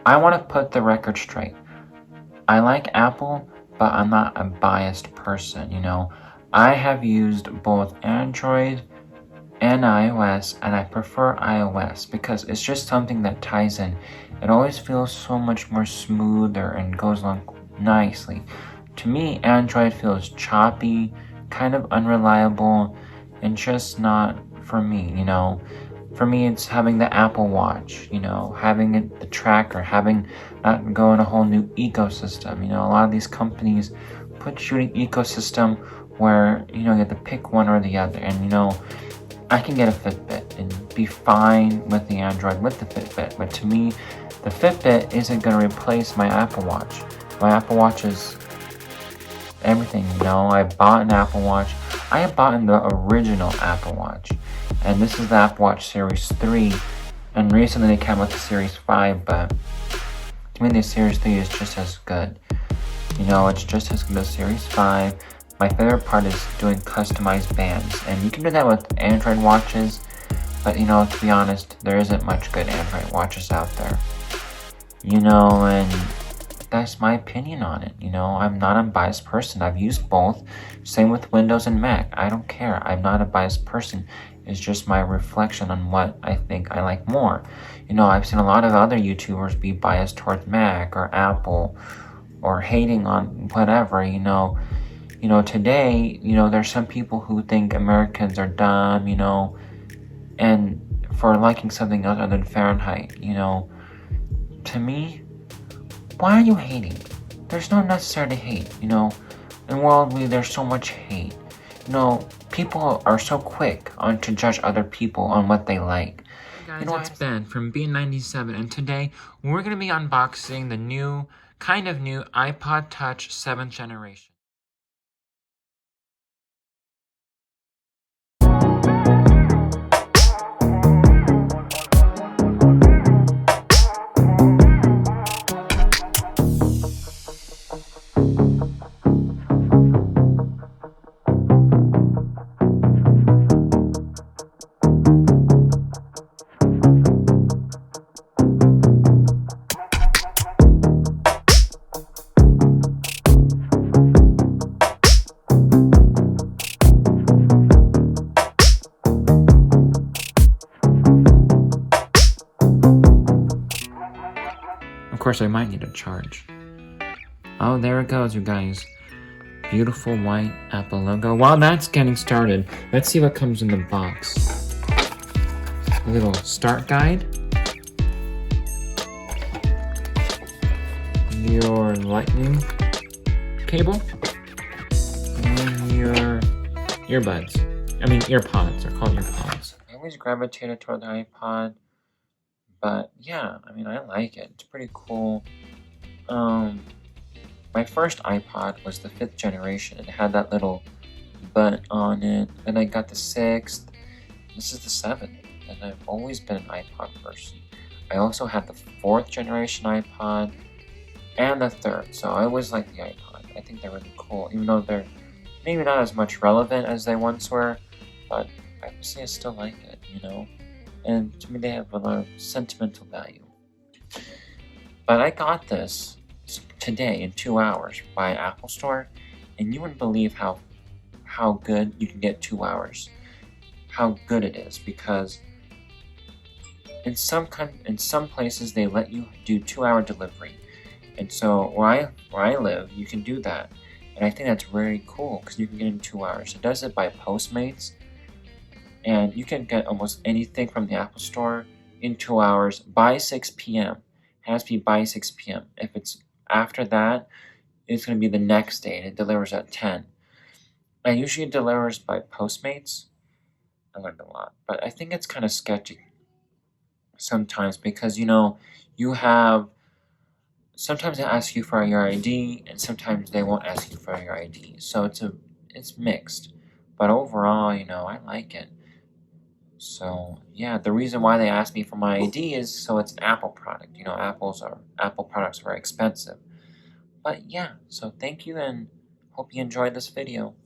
I want to put the record straight. I like Apple, but I'm not a biased person, you know. I have used both Android and iOS, and I prefer iOS because it's just something that ties in. It always feels so much more smoother and goes along nicely. To me, Android feels choppy, kind of unreliable, and just not for me, you know. For me, it's having the Apple Watch, you know, having the tracker, having not go in a whole new ecosystem. You know, a lot of these companies put you in an ecosystem where, you know, you have to pick one or the other. And, you know, I can get a Fitbit and be fine with the Android with the Fitbit. But to me, the Fitbit isn't going to replace my Apple Watch. My Apple Watch is everything, you know. I bought an Apple Watch. I have bought the original Apple Watch. And this is the Apple Watch Series 3. And recently they came out with the Series 5, but to me the Series 3 is just as good. You know, it's just as good as Series 5. My favorite part is doing customized bands. And you can do that with Android watches, but you know, to be honest, there isn't much good Android watches out there. You know, and that's my opinion on it. You know, I'm not a biased person. I've used both. Same with Windows and Mac. I don't care. I'm not a biased person. It's just my reflection on what I think I like more. You know, I've seen a lot of other YouTubers be biased towards Mac or Apple or hating on whatever, you know. You know, today, you know, there's some people who think Americans are dumb, you know, and for liking something else other than Fahrenheit, you know. To me, why are you hating? There's no necessary to hate, you know. In worldly, there's so much hate. You know, people are so quick on to judge other people on what they like. Hey guys, it's Ben from B97, and today we're going to be unboxing the new iPod Touch 7th generation. Of course, I might need a charge. Oh, there it goes, you guys. Beautiful white Apple logo. While that's getting started, let's see what comes in the box. A little start guide. Your lightning cable. And your earbuds. I mean, earpods. They're called earpods. I always gravitated toward the iPod. But yeah, I mean, I like it. It's pretty cool. My first iPod was the 5th generation. It had that little butt on it. Then I got the 6th. This is the 7th. And I've always been an iPod person. I also had the 4th generation iPod and the 3rd. So I always liked the iPod. I think they're really cool, even though they're maybe not as much relevant as they once were. But I would say I still like it, you know. And to me, they have a lot of sentimental value. But I got this today in 2 hours by Apple Store, and you wouldn't believe how good you can get 2 hours. How good it is, because in some places they let you do 2-hour delivery, and so where I live, you can do that, and I think that's very cool because you can get it in 2 hours. It does it by Postmates. And you can get almost anything from the Apple Store in 2 hours by 6 p.m. It has to be by 6 p.m. If it's after that, it's going to be the next day, and it delivers at 10. And usually it delivers by Postmates. I learned a lot. But I think it's kind of sketchy sometimes because, you know, sometimes they ask you for your ID, and sometimes they won't ask you for your ID. So it's mixed. But overall, you know, I like it. So yeah, the reason why they asked me for my ID is so it's an Apple product. You know, Apple products are expensive. But yeah, so thank you and hope you enjoyed this video.